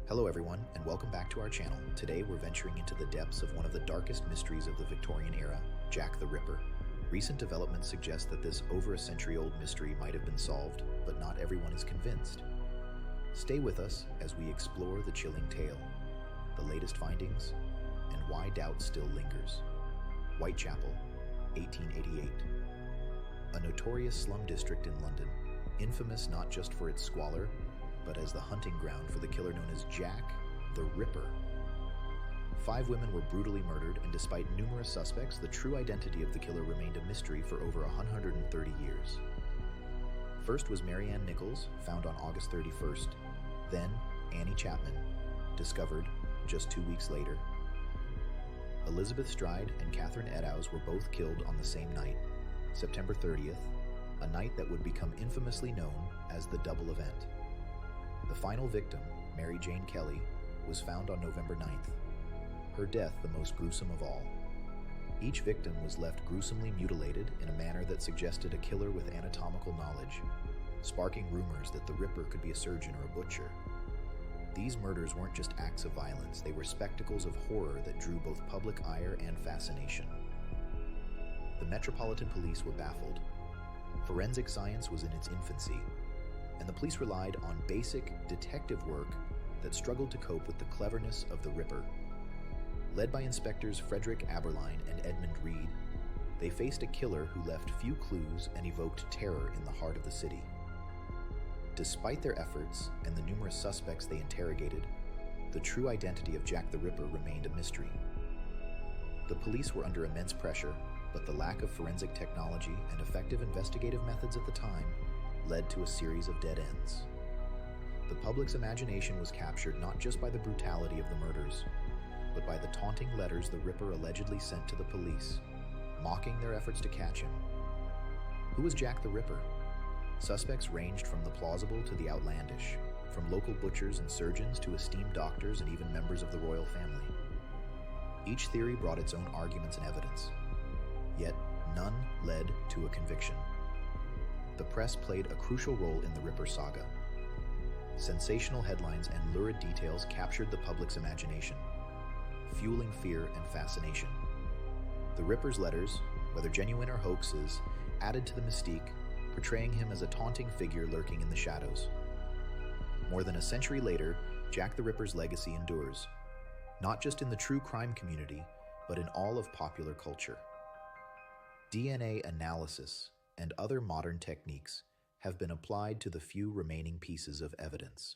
Hello everyone, and welcome back to our channel. Today we're venturing into the depths of one of the darkest mysteries of the Victorian era, Jack the Ripper. Recent developments suggest that this over a century-old mystery might have been solved, but not everyone is convinced. Stay with us as we explore the chilling tale, the latest findings, and why doubt still lingers. Whitechapel, 1888. A notorious slum district in London, infamous not just for its squalor, but as the hunting ground for the killer known as Jack the Ripper. 5 women were brutally murdered, and despite numerous suspects, the true identity of the killer remained a mystery for over 130 years. First was Mary Ann Nichols, found on August 31st. Then Annie Chapman, discovered just 2 weeks later. Elizabeth Stride and Catherine Eddowes were both killed on the same night, September 30th, a night that would become infamously known as the Double Event. The final victim, Mary Jane Kelly, was found on November 9th, her death the most gruesome of all. Each victim was left gruesomely mutilated in a manner that suggested a killer with anatomical knowledge, sparking rumors that the Ripper could be a surgeon or a butcher. These murders weren't just acts of violence, they were spectacles of horror that drew both public ire and fascination. The Metropolitan Police were baffled. Forensic science was in its infancy, and the police relied on basic detective work that struggled to cope with the cleverness of the Ripper. Led by inspectors Frederick Aberline and Edmund Reed, they faced a killer who left few clues and evoked terror in the heart of the city. Despite their efforts and the numerous suspects they interrogated, the true identity of Jack the Ripper remained a mystery. The police were under immense pressure, but the lack of forensic technology and effective investigative methods at the time led to a series of dead ends. The public's imagination was captured not just by the brutality of the murders, but by the taunting letters the Ripper allegedly sent to the police, mocking their efforts to catch him. Who was Jack the Ripper? Suspects ranged from the plausible to the outlandish, from local butchers and surgeons to esteemed doctors and even members of the royal family. Each theory brought its own arguments and evidence, yet none led to a conviction. The press played a crucial role in the Ripper saga. Sensational headlines and lurid details captured the public's imagination, fueling fear and fascination. The Ripper's letters, whether genuine or hoaxes, added to the mystique, portraying him as a taunting figure lurking in the shadows. More than a century later, Jack the Ripper's legacy endures, not just in the true crime community, but in all of popular culture. DNA analysis and other modern techniques have been applied to the few remaining pieces of evidence.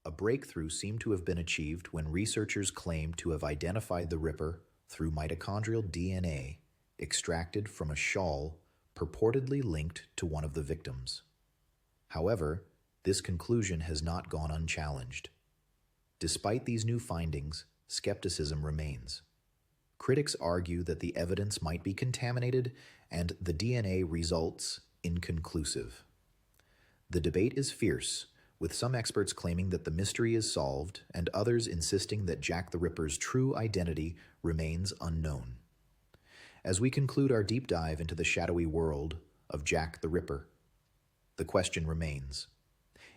A breakthrough seemed to have been achieved when researchers claimed to have identified the Ripper through mitochondrial DNA extracted from a shawl purportedly linked to one of the victims. However, this conclusion has not gone unchallenged. Despite these new findings, skepticism remains. Critics argue that the evidence might be contaminated and the DNA results inconclusive. The debate is fierce, with some experts claiming that the mystery is solved and others insisting that Jack the Ripper's true identity remains unknown. As we conclude our deep dive into the shadowy world of Jack the Ripper, the question remains: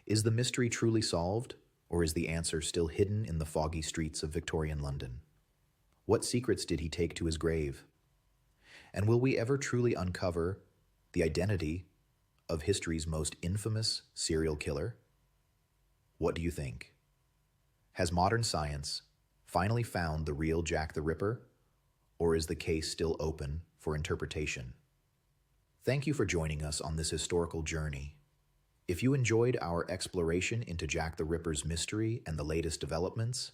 is the mystery truly solved, or is the answer still hidden in the foggy streets of Victorian London? What secrets did he take to his grave? And will we ever truly uncover the identity of history's most infamous serial killer? What do you think? Has modern science finally found the real Jack the Ripper, or is the case still open for interpretation? Thank you for joining us on this historical journey. If you enjoyed our exploration into Jack the Ripper's mystery and the latest developments,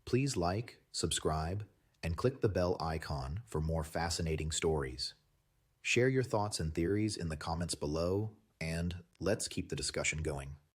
please like, subscribe, and click the bell icon for more fascinating stories. Share your thoughts and theories in the comments below, and let's keep the discussion going.